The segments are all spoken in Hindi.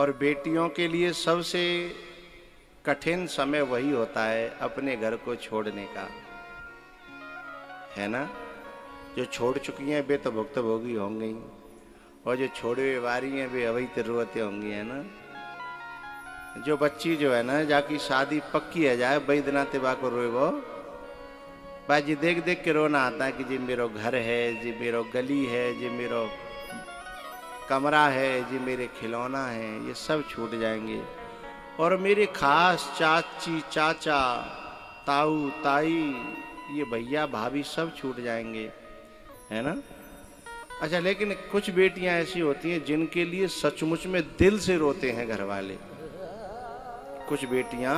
और बेटियों के लिए सबसे कठिन समय वही होता है अपने घर को छोड़ने का, है ना। जो छोड़ चुकी हैं वे तो भुक्तभोगी होंगी, और जो छोड़े वारी हैं वे अवैध रोते होंगी, है ना। जो बच्ची जो है ना जाकी शादी पक्की है जाए बैद्यनाथ बा को रोए वो बाजी देख देख के रोना आता है कि जी मेरो घर है, जी मेरो गली है, जी मेरो कमरा है, जी मेरे खिलौना है, ये सब छूट जाएंगे। और मेरे खास चाची चाचा ताऊ ताई ये भैया भाभी सब छूट जाएंगे, है ना। अच्छा, लेकिन कुछ बेटियां ऐसी होती हैं जिनके लिए सचमुच में दिल से रोते हैं घर वाले। कुछ बेटियां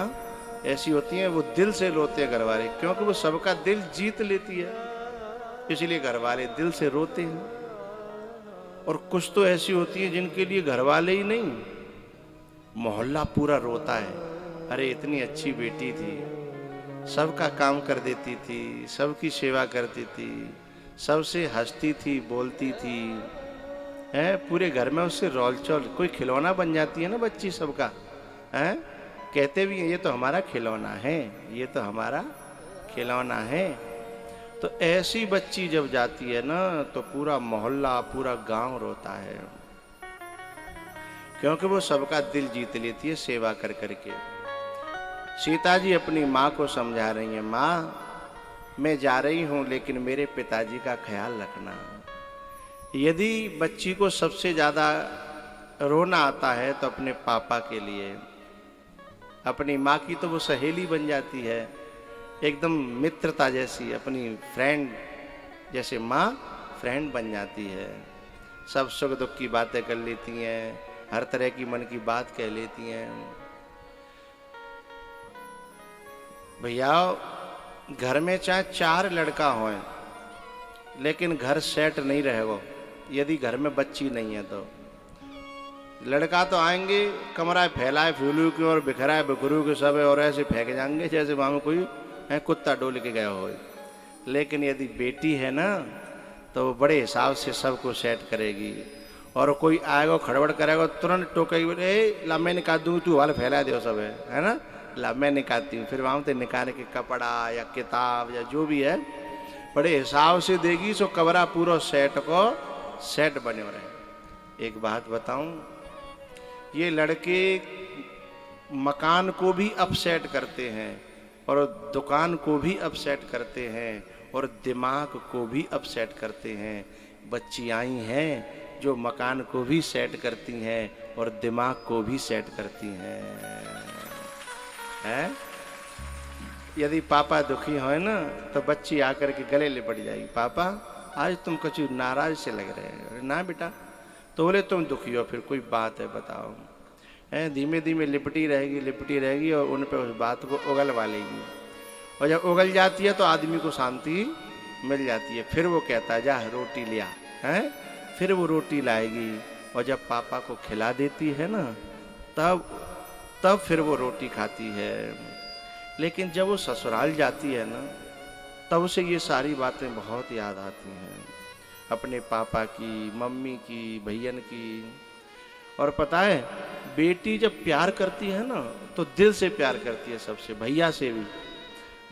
ऐसी होती हैं वो दिल से रोते हैं घर वाले, क्योंकि वो सबका दिल जीत लेती है, इसलिए घर वाले दिल से रोते हैं। और कुछ तो ऐसी होती हैं जिनके लिए घर वाले ही नहीं मोहल्ला पूरा रोता है। अरे इतनी अच्छी बेटी थी, सबका काम कर देती थी, सबकी सेवा करती थी, सबसे हंसती थी, बोलती थी, है पूरे घर में उससे रोलचोल, कोई खिलौना बन जाती है ना बच्ची सबका, है कहते भी हैं ये तो हमारा खिलौना है, ये तो हमारा खिलौना है। तो ऐसी बच्ची जब जाती है ना तो पूरा मोहल्ला पूरा गांव रोता है, क्योंकि वो सबका दिल जीत लेती है सेवा कर करके। सीता जी अपनी माँ को समझा रही हैं, माँ मैं जा रही हूँ लेकिन मेरे पिताजी का ख्याल रखना। यदि बच्ची को सबसे ज़्यादा रोना आता है तो अपने पापा के लिए, अपनी माँ की तो वो सहेली बन जाती है, एकदम मित्रता जैसी, अपनी फ्रेंड जैसे माँ फ्रेंड बन जाती है। सब सुख दुख की बातें कर लेती हैं, हर तरह की मन की बात कह लेती हैं। भैया घर में चाहे 4 लड़का हों लेकिन घर सेट नहीं रहेगा यदि घर में बच्ची नहीं है। तो लड़का तो आएंगे कमरा फैलाए फूलू के और बिखराए बिखरू के सब, और ऐसे फेंक जाएंगे जैसे वहां में कोई है कुत्ता डोल के गया हो। लेकिन यदि बेटी है ना तो वो बड़े हिसाब से सबको सेट करेगी, और कोई आएगा खड़बड़ करेगा तुरंत टोकेगी, ए ला मैं निकाल दूँ, तू वाले फैला दो सब, है ना, ला मैं निकालती हूँ। फिर वहाँ से निकाल के कपड़ा या किताब या जो भी है बड़े हिसाब से देगी, सो कमरा पूरा सेट को सेट बने रहे। एक बात बताऊं, ये लड़के मकान को भी अपसेट करते हैं और दुकान को भी अपसेट करते हैं और दिमाग को भी अपसेट करते हैं। बच्ची आई हैं जो मकान को भी सेट करती हैं और दिमाग को भी सेट करती हैं, है? यदि पापा दुखी हो ना तो बच्ची आकर के गले लिपट जाएगी, पापा आज तुम कुछ नाराज से लग रहे हैं। ना बेटा, तो बोले तुम दुखी हो, फिर कोई बात है बताओ, है? धीमे धीमे लिपटी रहेगी और उन पर उस बात को उगलवा लेगी, और जब उगल जाती है तो आदमी को शांति मिल जाती है। फिर वो कहता है जा रोटी लिया, है? फिर वो रोटी लाएगी, और जब पापा को खिला देती है ना तब फिर वो रोटी खाती है। लेकिन जब वो ससुराल जाती है ना तब उसे ये सारी बातें बहुत याद आती हैं, अपने पापा की, मम्मी की, भैयन की। और पता है बेटी जब प्यार करती है ना तो दिल से प्यार करती है सबसे, भैया से भी।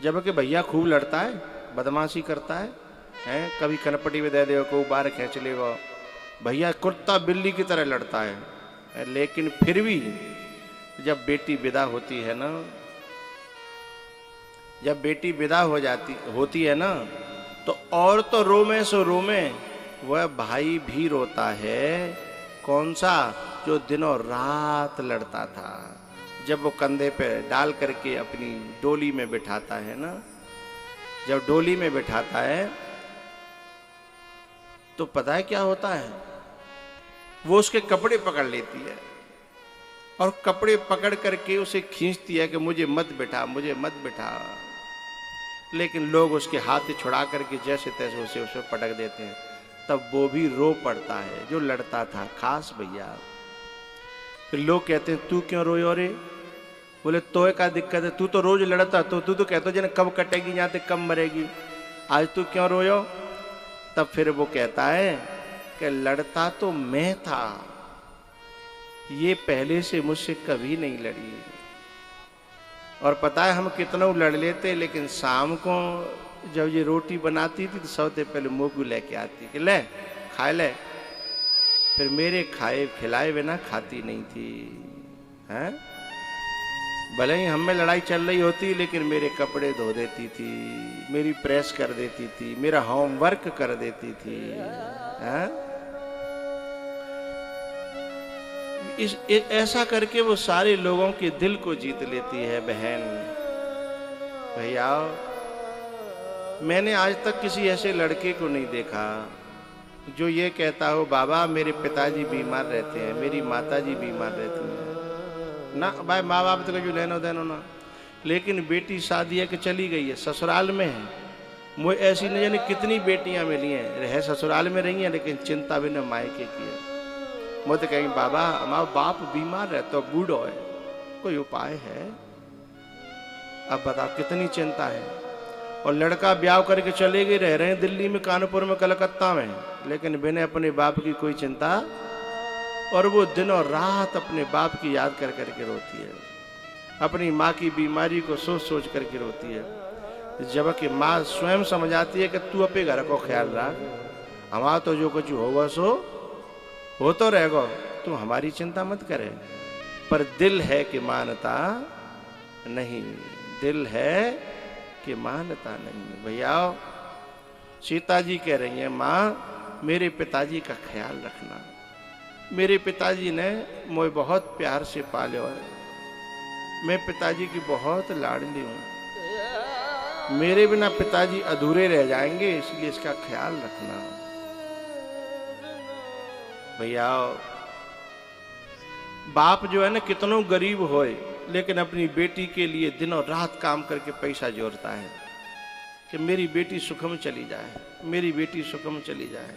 जबकि भैया खूब लड़ता है, बदमाशी करता है, कभी कनपटी में दे देगा, को बार खींच लेगा, भैया कुत्ता बिल्ली की तरह लड़ता है। लेकिन फिर भी जब बेटी विदा होती है ना, जब बेटी विदा होती है ना तो और तो रोमे सो रोमे, वह भाई भी रोता है। कौन सा? जो दिनों रात लड़ता था। जब वो कंधे पे डाल करके अपनी डोली में बिठाता है ना, जब डोली में बिठाता है तो पता है क्या होता है, वो उसके कपड़े पकड़ लेती है और कपड़े पकड़ करके उसे खींचती है कि मुझे मत बिठा, मुझे मत बिठा। लेकिन लोग उसके हाथ छुड़ा करके जैसे तैसे उसे उस पर पटक देते हैं, तब वो भी रो पड़ता है जो लड़ता था, खास भैया। फिर लोग कहते हैं तू क्यों रोयो रे? बोले तो क्या दिक्कत है, तू तो रोज लड़ता, तो तू तो कहता जन कब कटेगी यहाँ तक कब मरेगी, आज तू क्यों रोयो? तब फिर वो कहता है कि लड़ता तो मैं था, ये पहले से मुझसे कभी नहीं लड़ी। और पता है हम कितना लड़ लेते, लेकिन शाम को जब ये रोटी बनाती थी तो सबसे पहले मोगू लेके आती कि ले खा ले। फिर मेरे खाए खिलाए बिना खाती नहीं थी। हैं? भले ही हम में लड़ाई चल रही होती, लेकिन मेरे कपड़े धो देती थी, मेरी प्रेस कर देती थी, मेरा होमवर्क कर देती थी। हैं? ऐसा करके वो सारे लोगों के दिल को जीत लेती है बहन। भैया, मैंने आज तक किसी ऐसे लड़के को नहीं देखा जो ये कहता हो बाबा मेरे पिताजी बीमार रहते हैं, मेरी माताजी बीमार रहती हैं ना। भाई माँ बाप तो जो लेनो देनो ना, लेकिन बेटी शादी है कि चली गई है, ससुराल में है। मुझे ऐसी न जाने कितनी बेटियां मिली हैं, रह ससुराल में रही हैं, लेकिन चिंता भी न मायके की है। मुझे कहीं बाबा हमारा बाप बीमार है तो बूढ़ो है, कोई उपाय है? अब बताओ कितनी चिंता है। और लड़का ब्याह करके चले गए, रह रहे हैं दिल्ली में, कानपुर में, कलकत्ता में, लेकिन बिना अपने बाप की कोई चिंता। और वो दिनों रात अपने बाप की याद कर करके रोती है, अपनी माँ की बीमारी को सोच सोच करके रोती है। जबकि माँ स्वयं समझाती है कि तू अपने घर को ख्याल रख, हमारा तो जो कुछ होगा सो हो तो रहेगा, तू हमारी चिंता मत करे। पर दिल है कि मानता नहीं, दिल है कि मानता नहीं। भैया, सीता जी कह रही हैं माँ मेरे पिताजी का ख्याल रखना। मेरे पिताजी ने मुझे बहुत प्यार से पाले है, मैं पिताजी की बहुत लाडली हूँ, मेरे बिना पिताजी अधूरे रह जाएंगे, इसलिए इसका ख्याल रखना। भैया, बाप जो है ना कितनों गरीब होए, लेकिन अपनी बेटी के लिए दिनों रात काम करके पैसा जोड़ता है कि मेरी बेटी सुखम चली जाए, मेरी बेटी सुखम चली जाए।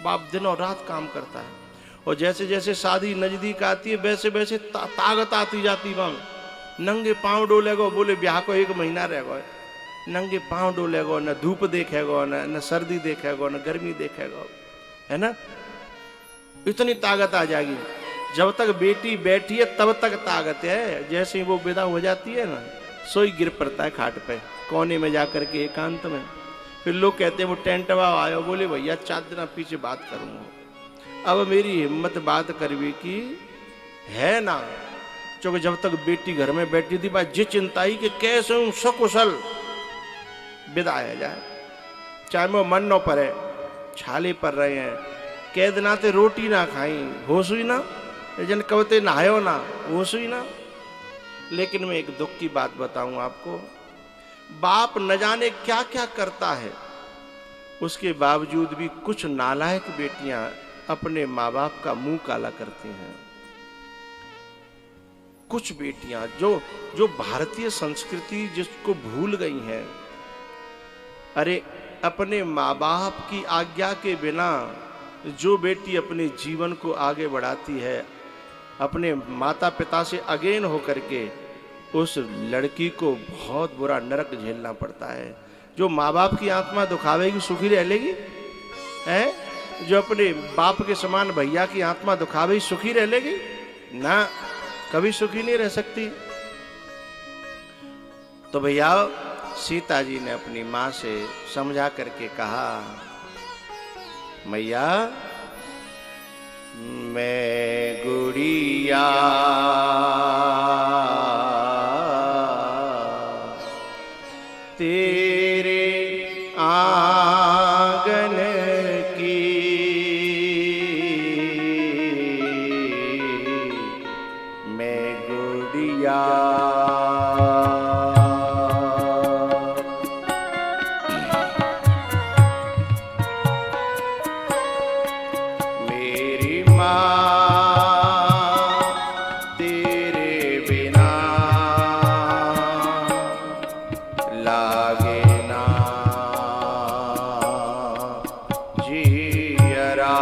बाप दिनों रात काम करता है। और जैसे जैसे शादी नजदीक आती है वैसे वैसे ताकत आती जाती। वहां नंगे पांव डोलेगो, बोले ब्याह को 1 महीना रहेगा, नंगे पांव डोलेगो, न धूप देखेगो, न सर्दी देखेगो, न गर्मी देखेगो, है ना। इतनी ताकत आ जाएगी। जब तक बेटी बैठी है तब तक ताकत है, जैसे ही वो विदा हो जाती है ना, सोई गिर पड़ता है खाट पे, कोने में जाकर के एकांत में। फिर लोग कहते हैं वो टेंट वाला आयो, बोले भैया 4 दिन पीछे बात करूंगा। अब मेरी हिम्मत बात करवी की है ना, क्योंकि जब तक बेटी घर में बैठी थी बात ये चिंता ही कि कैसे हूं सकुशल विदा आ जाए, चाहे वो मन न पड़े, छाले पर रहे हैं, कैद ना ते रोटी ना खाई, होश हुई ना, जन कवते नहायो ना, होश हुई ना। लेकिन मैं एक दुख की बात बताऊं आपको, बाप न जाने क्या क्या करता है, उसके बावजूद भी कुछ नालायक बेटियां अपने माँ बाप का मुंह काला करती हैं। कुछ बेटियां जो भारतीय संस्कृति जिसको भूल गई हैं। अरे अपने माँ बाप की आज्ञा के बिना जो बेटी अपने जीवन को आगे बढ़ाती है, अपने माता पिता से अगेन होकर के, उस लड़की को बहुत बुरा नरक झेलना पड़ता है। जो माँ बाप की आत्मा दुखावेगी सुखी रह लेगी है, जो अपने बाप के समान भैया की आत्मा दुखावेगी सुखी रह लेगी ना, कभी सुखी नहीं रह सकती। तो भैया सीता जी ने अपनी माँ से समझा करके कहा, मैया मैं गुड़िया तेरे आंगन की, मैं गुड़िया मेरी माँ तेरे बिना लागे ना जियरा।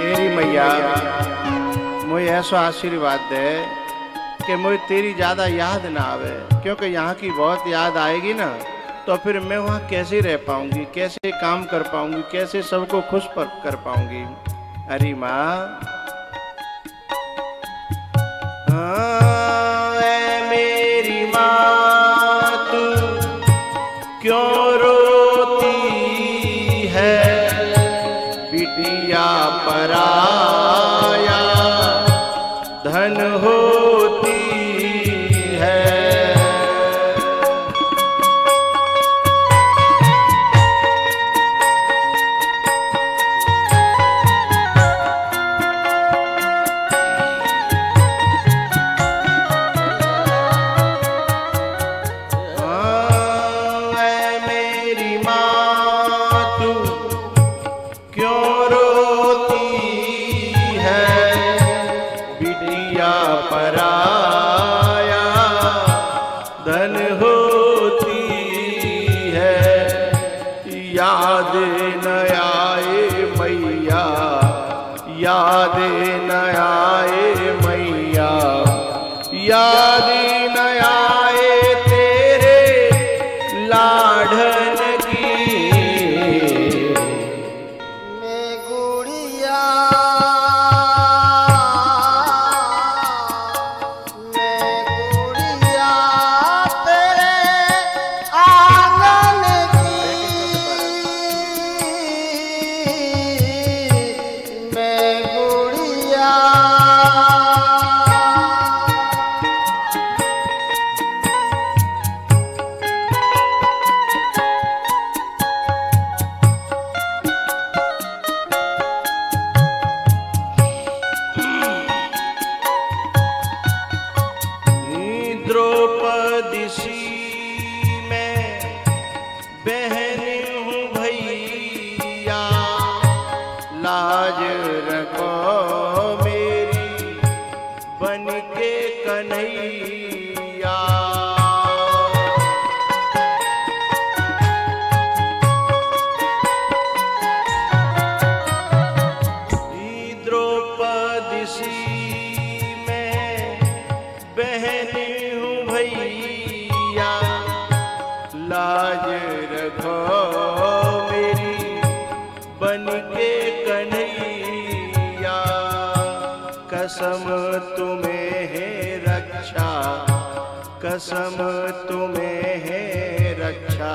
तेरी मैया मुझे ऐसा आशीर्वाद दे कि मुझे तेरी ज़्यादा याद ना आवे, क्योंकि यहाँ की बहुत याद आएगी ना तो फिर मैं वहाँ कैसे रह पाऊंगी, कैसे काम कर पाऊंगी, कैसे सबको खुश कर पाऊंगी। अरे माँ मेरी माँ तू क्यों रोती है, बिटिया पराया धन होती है। मेरी माँ तू क्यों रोती है, बिटिया पराया धन होती है। याद न आए मैया, याद न आए मैया, याद न आए तेरे लाडन की। मैं गुड़िया तेरे आंगन की, मैं गुड़िया द्रौपदी सी मैं बहन हूँ भैया, लाज रखो मेरी बन के कन्हैया। द्रौपदी सी मैं बहन हूँ भैया, लाज रखो मेरी बन के कन्हैया। कसम तुम्हें है रक्षा, कसम तुम्हें है रक्षा,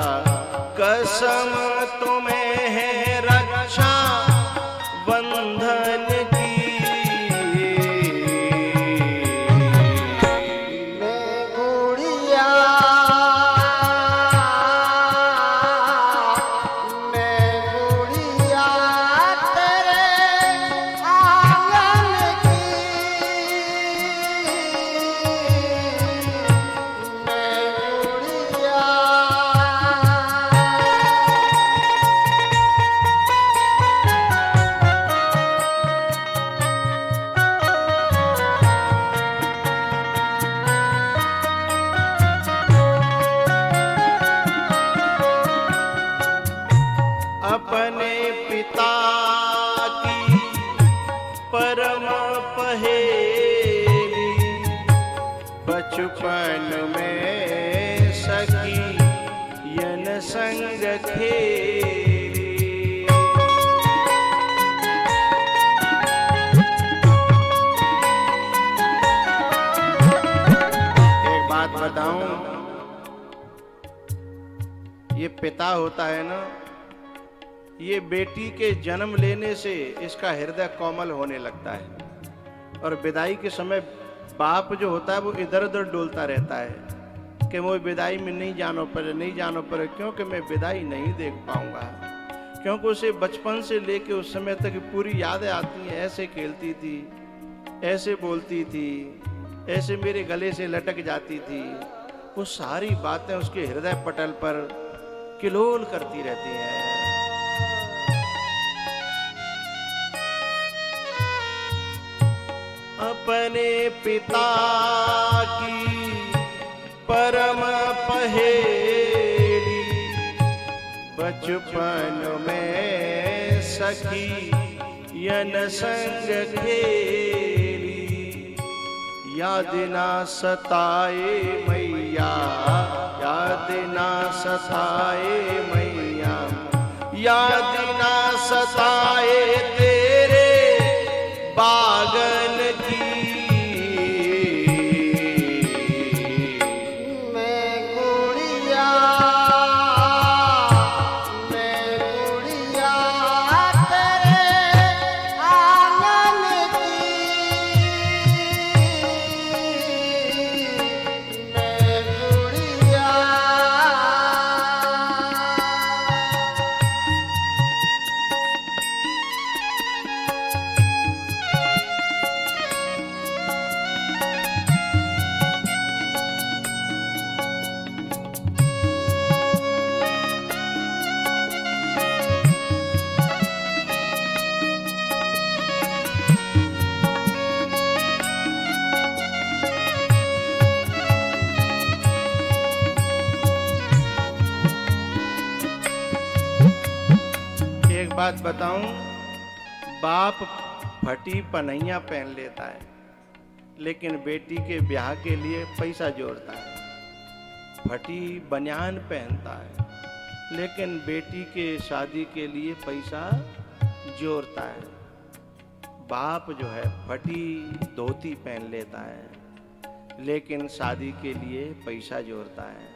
कसम तुम्हें है रक्षा बंधन की। अपने पिता की परम पहेली, बचपन में सखी यन संग खेली। एक बात बताऊं, ये पिता होता है ना, ये बेटी के जन्म लेने से इसका हृदय कोमल होने लगता है, और विदाई के समय बाप जो होता है वो इधर उधर डोलता रहता है कि वो विदाई में नहीं जानो पड़े, नहीं जानो पड़े, क्योंकि मैं विदाई नहीं देख पाऊंगा। क्योंकि उसे बचपन से लेके उस समय तक पूरी यादें आती हैं, ऐसे खेलती थी, ऐसे बोलती थी, ऐसे मेरे गले से लटक जाती थी। वो सारी बातें उसके हृदय पटल पर किलोल करती रहती हैं। अपने पिता की परम पहेली, बचपन में सखी यन संग खेली, याद ना सताए मैया, याद ना सताए मैया, याद ना सताए तेरे बागन की। बात बताऊं, बाप फटी पनैया पहन लेता है, लेकिन बेटी के ब्याह के लिए पैसा जोड़ता है। फटी बनियान पहनता है, लेकिन बेटी के शादी के लिए पैसा जोड़ता है। बाप जो है फटी धोती पहन लेता है, लेकिन शादी के लिए पैसा जोड़ता है।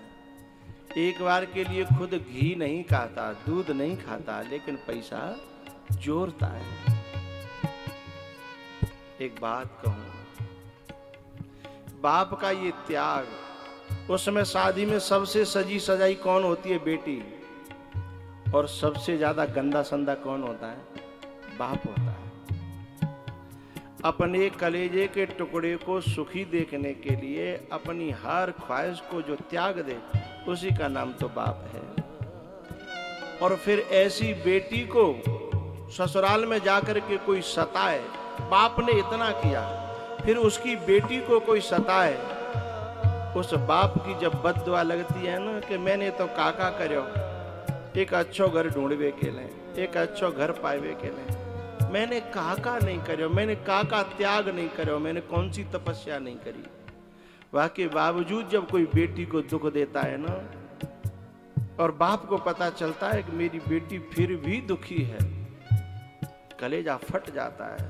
एक बार के लिए खुद घी नहीं खाता, दूध नहीं खाता, लेकिन पैसा जोड़ता है। एक बात कहूं, बाप का ये त्याग, उस समय शादी में सबसे सजी सजाई कौन होती है? बेटी। और सबसे ज्यादा गंदा संदा कौन होता है? बाप होता है। अपने कलेजे के टुकड़े को सुखी देखने के लिए अपनी हर ख्वाहिश को जो त्याग दे, उसी का नाम तो बाप है। और फिर ऐसी बेटी को ससुराल में जाकर के कोई सताए, बाप ने इतना किया, फिर उसकी बेटी को कोई सताए, उस बाप की जब बद्दुआ लगती है ना कि मैंने तो काका करो, एक अच्छो घर ढूंढवे के लिए, एक अच्छो घर पावे के लिए, मैंने काका नहीं करो, मैंने काका त्याग नहीं करो, मैंने कौन सी तपस्या नहीं करी। वाके बावजूद जब कोई बेटी को दुख देता है ना, और बाप को पता चलता है कि मेरी बेटी फिर भी दुखी है, कलेजा फट जाता है।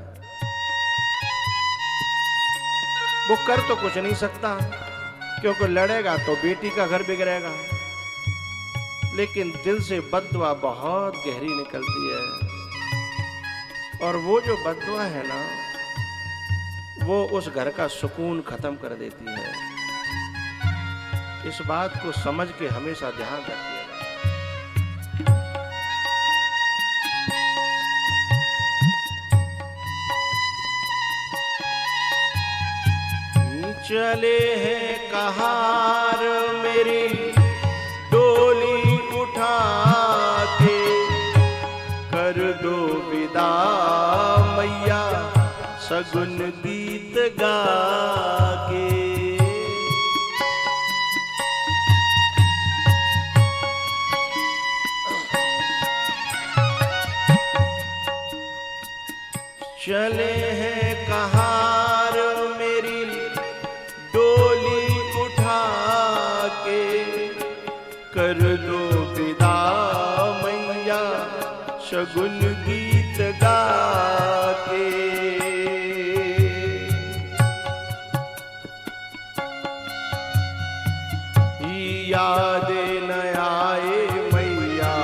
वो कर तो कुछ नहीं सकता, क्योंकि लड़ेगा तो बेटी का घर बिगड़ेगा, लेकिन दिल से बद्दुआ बहुत गहरी निकलती है। और वो जो बद्दुआ है ना, वो उस घर का सुकून खत्म कर देती है। इस बात को समझ के हमेशा ध्यान रखिएगा। चले हैं कहार मेरी डोली उठा के, कर दो विदा मैया सगुन गीत गा के। चले हैं कहार मेरी डोली उठा के, कर दो विदा मैया शगुन गीत गा के। याद न आए मैया,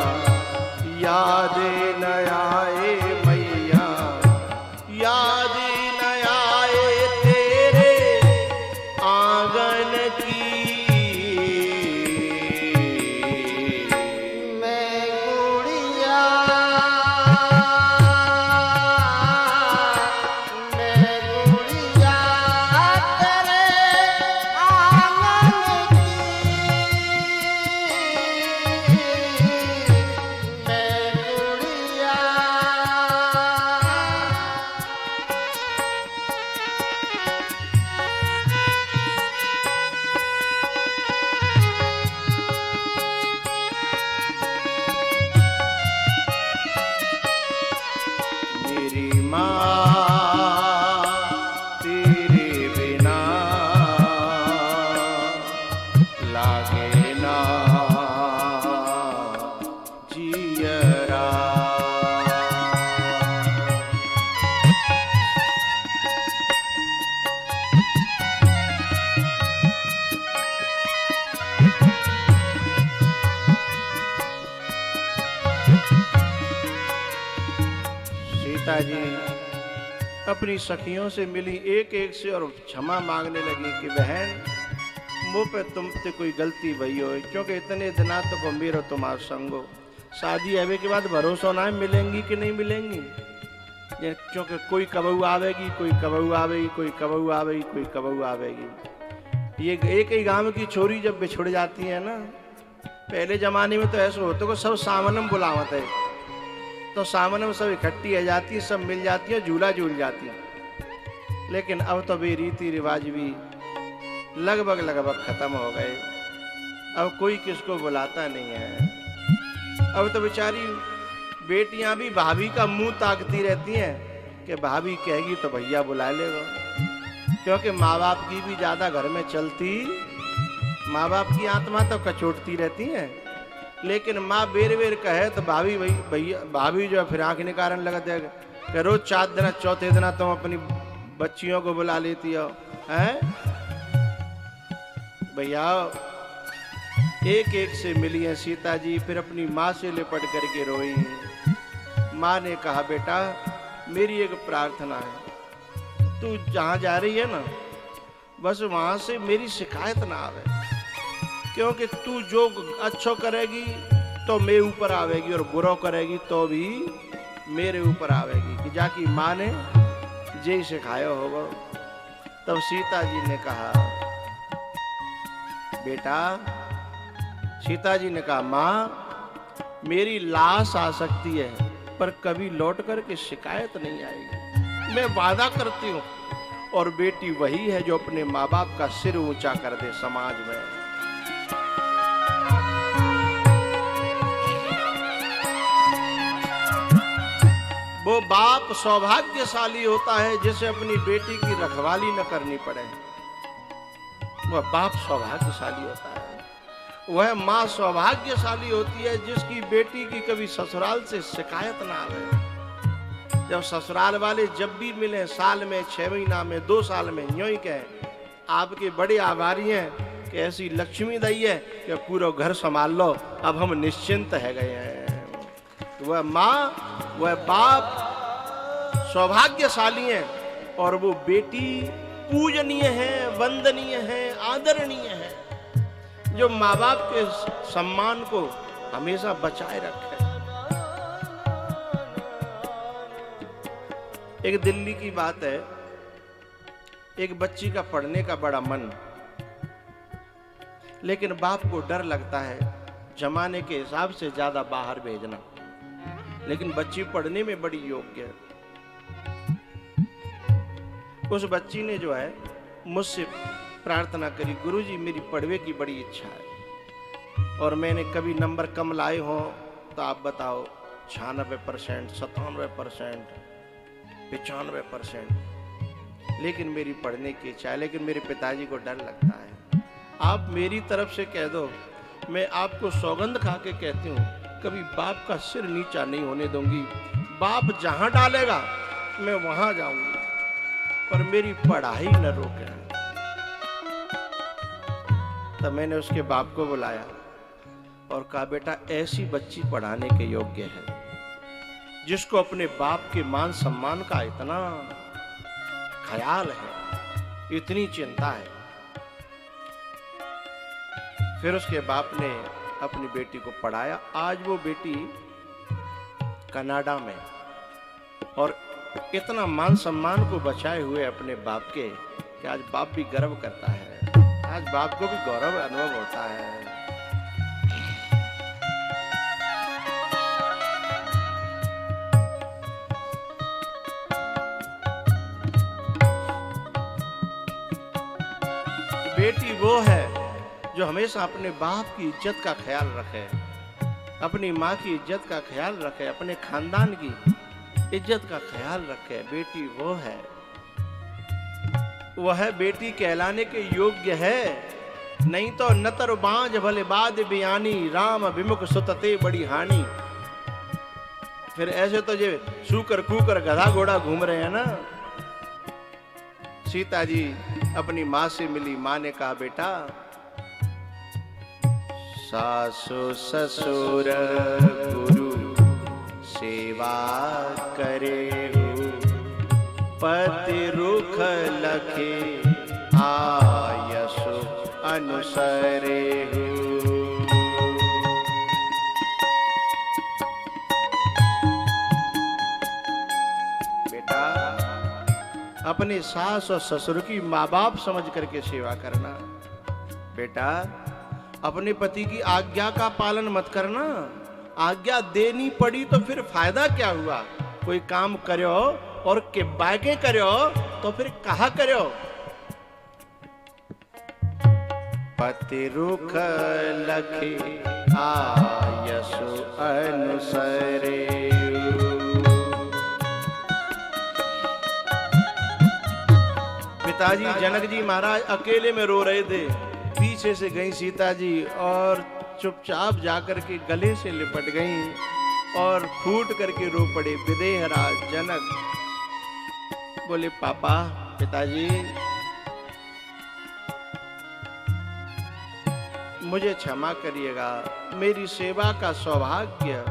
याद न आए मैया, याद न आए तेरे आंगन की। मैं गुड़िया सीता जी अपनी सखियों से मिली एक एक से और क्षमा मांगने लगी कि बहन मुँह पे तुमसे कोई गलती भई हो, क्योंकि इतने दिना तो गंभीर हो तुम्हारा संगो, शादी आवे के बाद भरोसा ना मिलेंगी कि नहीं मिलेंगी, क्योंकि कोई कबहू आवेगी, कोई कबहू आवेगी, कोई कबहू आवेगी, कोई कबहू आवेगी। ये एक ही गांव की छोरी जब बिछुड़ जाती है ना, पहले जमाने में तो ऐसा होता है सब सामनम बुलावत है, तो सामने में सब इकट्ठी आ जाती है, सब मिल जाती है, झूला झूल जाती है। लेकिन अब तो भी रीति रिवाज भी लगभग खत्म हो गए, अब कोई किसको बुलाता नहीं है। अब तो बेचारी बेटियां भी भाभी का मुंह ताकती रहती हैं कि भाभी कहेगी तो भैया बुला लेगा, क्योंकि माँ बाप की भी ज्यादा घर में चलती, माँ बाप की आत्मा तो कचोटती रहती है, लेकिन माँ बेर बेर कहे तो भाभी भैया भाभी जो है फिर आंख निकारण लगा देगा कि रोज 4 दिन चौथे दिन तुम अपनी बच्चियों को बुला लेती हो हैं। भैया एक एक से मिली है सीता जी, फिर अपनी माँ से लिपट करके रोई। माँ ने कहा बेटा मेरी एक प्रार्थना है, तू जहाँ जा रही है ना बस वहाँ से मेरी शिकायत ना आवे, क्योंकि तू जो अच्छो करेगी तो मेरे ऊपर आवेगी और बुरा करेगी तो भी मेरे ऊपर आवेगी, कि जाकी माँ ने जे सिखाया होगा। तब सीता जी ने कहा बेटा, सीता जी ने कहा माँ मेरी लाश आ सकती है पर कभी लौट कर के शिकायत नहीं आएगी, मैं वादा करती हूँ। और बेटी वही है जो अपने माँ बाप का सिर ऊंचा कर दे समाज में। वो बाप सौभाग्यशाली होता है जिसे अपनी बेटी की रखवाली न करनी पड़े, वह बाप सौभाग्यशाली होता है। वह माँ सौभाग्यशाली होती है जिसकी बेटी की कभी ससुराल से शिकायत ना आवे। जब ससुराल वाले जब भी मिले, साल में 6 महीना में 2 साल में, यूं ही कहें आपके बड़े आभारी हैं कि ऐसी लक्ष्मी दी है कि पूरा घर संभाल लो, अब हम निश्चिंत है गए हैं। वह माँ वह बाप सौभाग्यशाली हैं और वो बेटी पूजनीय है, वंदनीय है, आदरणीय है, जो माँ बाप के सम्मान को हमेशा बचाए रखे। एक दिल्ली की बात है, एक बच्ची का पढ़ने का बड़ा मन, लेकिन बाप को डर लगता है जमाने के हिसाब से ज्यादा बाहर भेजना, लेकिन बच्ची पढ़ने में बड़ी योग्य है। उस बच्ची ने जो है मुझसे प्रार्थना करी, गुरुजी मेरी पढ़वे की बड़ी इच्छा है और मैंने कभी नंबर कम लाए हो तो आप बताओ, 96%, 97%, 95%, लेकिन मेरी पढ़ने की इच्छा है, लेकिन मेरे पिताजी को डर लगता है। आप मेरी तरफ से कह दो, मैं आपको सौगंध खा के कहती हूँ कभी बाप का सिर नीचा नहीं होने दूंगी, बाप जहां डालेगा मैं वहां जाऊंगी, पर मेरी पढ़ाई न रोके। तब मैंने उसके बाप को बुलाया और कहा बेटा ऐसी बच्ची पढ़ाने के योग्य है जिसको अपने बाप के मान सम्मान का इतना ख्याल है, इतनी चिंता है। फिर उसके बाप ने अपनी बेटी को पढ़ाया। आज वो बेटी कनाडा में और इतना मान सम्मान को बचाए हुए अपने बाप के कि आज बाप भी गर्व करता है, आज बाप को भी गौरव अनुभव होता है। बेटी वो है जो हमेशा अपने बाप की इज्जत का ख्याल रखे, अपनी माँ की इज्जत का ख्याल रखे, अपने खानदान की इज्जत का ख्याल रखे। बेटी वो है, वह बेटी कहलाने के योग्य है, नहीं तो नतर बांझ भले बाद बियानी, राम विमुख सुतते बड़ी हानि। फिर ऐसे तो जो सूकर कूकर गधा घोड़ा घूम रहे हैं ना। सीता जी अपनी माँ से मिली, माँ ने कहा बेटा सासु ससुर गुरु सेवा करे हो, पति रुख लखे आयसु अनुसरे हु। बेटा अपने सास और ससुर की माँ बाप समझ करके सेवा करना। बेटा अपने पति की आज्ञा का पालन मत करना। आज्ञा देनी पड़ी तो फिर फायदा क्या हुआ? कोई काम करो और के बाके करो तो फिर कहा करो? पति रुख लखे आयसु अनुसरे। पिताजी जनक जी महाराज अकेले में रो रहे थे। पीछे से गई सीता जी और चुपचाप जाकर के गले से लिपट गईं और फूट करके रो पड़े। विदेहराज जनक बोले, पापा, पिताजी, मुझे क्षमा करिएगा, मेरी सेवा का सौभाग्य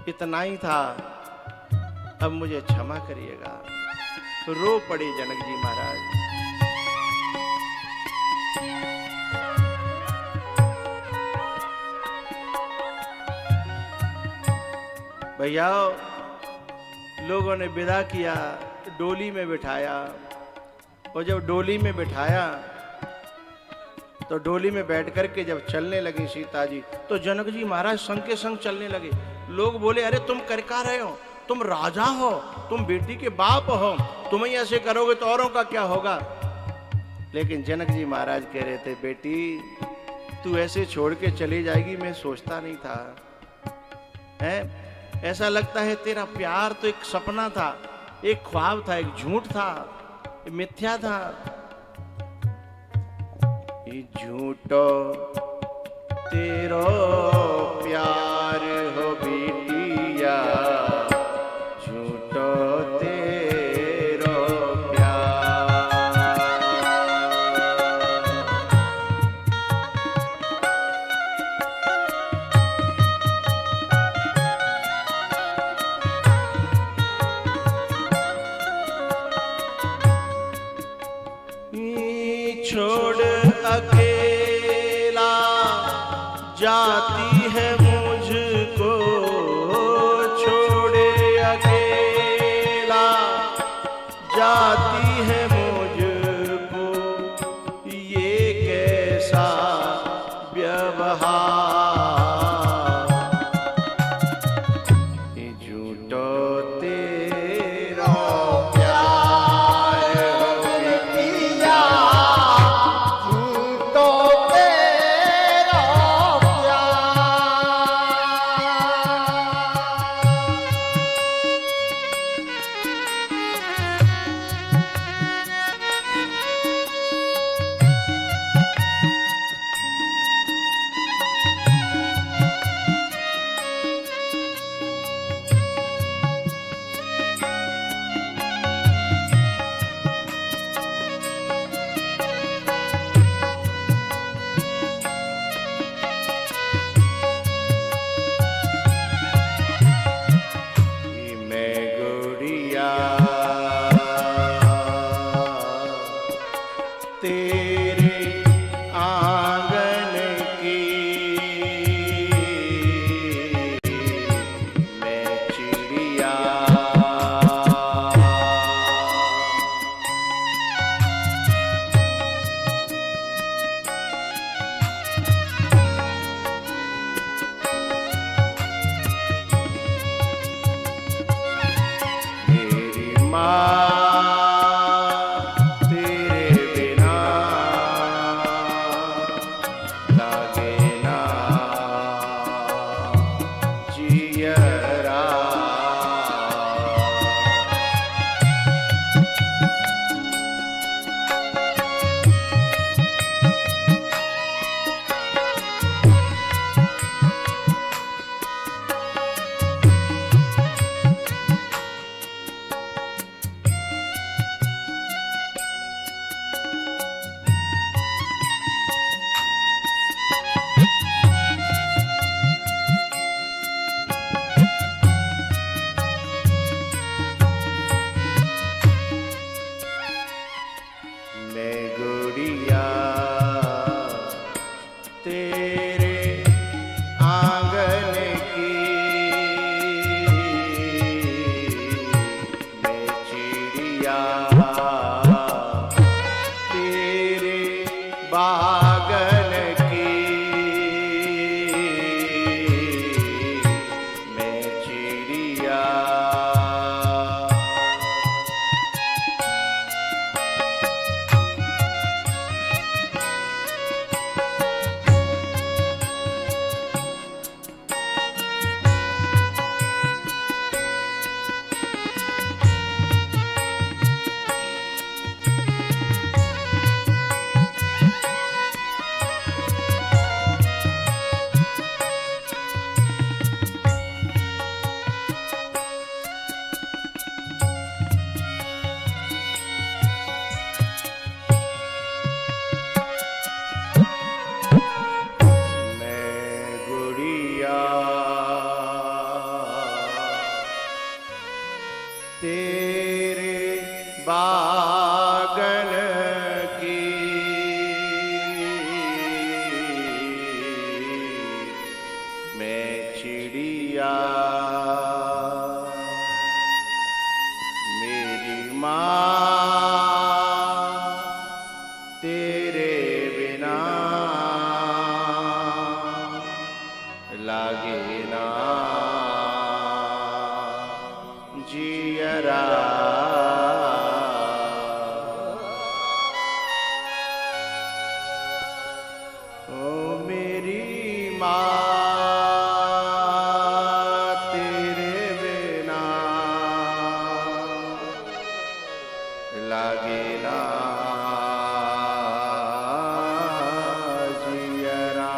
इतना ही था, अब मुझे क्षमा करिएगा। रो पड़े जनक जी महाराज। भैया लोगों ने विदा किया, डोली में बिठाया, और जब डोली में बिठाया तो डोली में बैठ करके जब चलने लगी सीता जी, तो जनक जी महाराज संग के संग चलने लगे। लोग बोले, अरे तुम कर क्या रहे हो? तुम राजा हो, तुम बेटी के बाप हो, तुम ही ऐसे करोगे तो औरों का क्या होगा? लेकिन जनक जी महाराज कह रहे थे, बेटी तू ऐसे छोड़ के चली जाएगी मैं सोचता नहीं था। है ऐसा लगता है तेरा प्यार तो एक सपना था, एक ख्वाब था, एक झूठ था, मिथ्या था। झूठो तेरो प्यार हो बेटिया, झूठो तेरो प्यार। छोड़ अकेला जाती है मुझको, छोड़े अकेला जाती है मुझको, ये कैसा व्यवहार। झूठो तेरा माँ तेरे बिना लागे ना जियरा।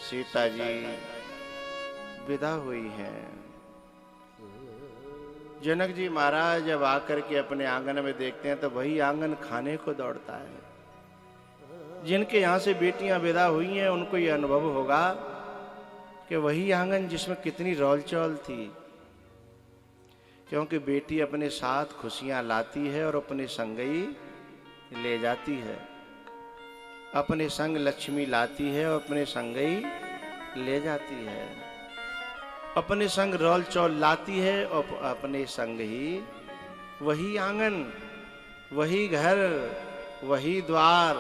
सीता जी विदा हुई हैं। जनक जी महाराज जब आकर के अपने आंगन में देखते हैं तो वही आंगन खाने को दौड़ता है। जिनके यहाँ से बेटियां विदा हुई हैं उनको यह अनुभव होगा कि वही आंगन जिसमें कितनी रौलचौल थी, क्योंकि बेटी अपने साथ खुशियां लाती है और अपने संग ही ले जाती है। अपने संग लक्ष्मी लाती है और अपने संग ही ले जाती है। अपने संग रौल चौल लाती है और अपने संग ही वही आंगन, वही घर, वही द्वार,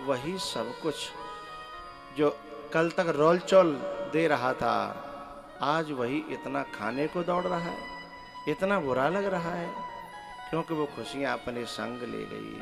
वही सब कुछ जो कल तक रौल चौल दे रहा था, आज वही इतना खाने को दौड़ रहा है, इतना बुरा लग रहा है, क्योंकि वो खुशियां अपने संग ले गई।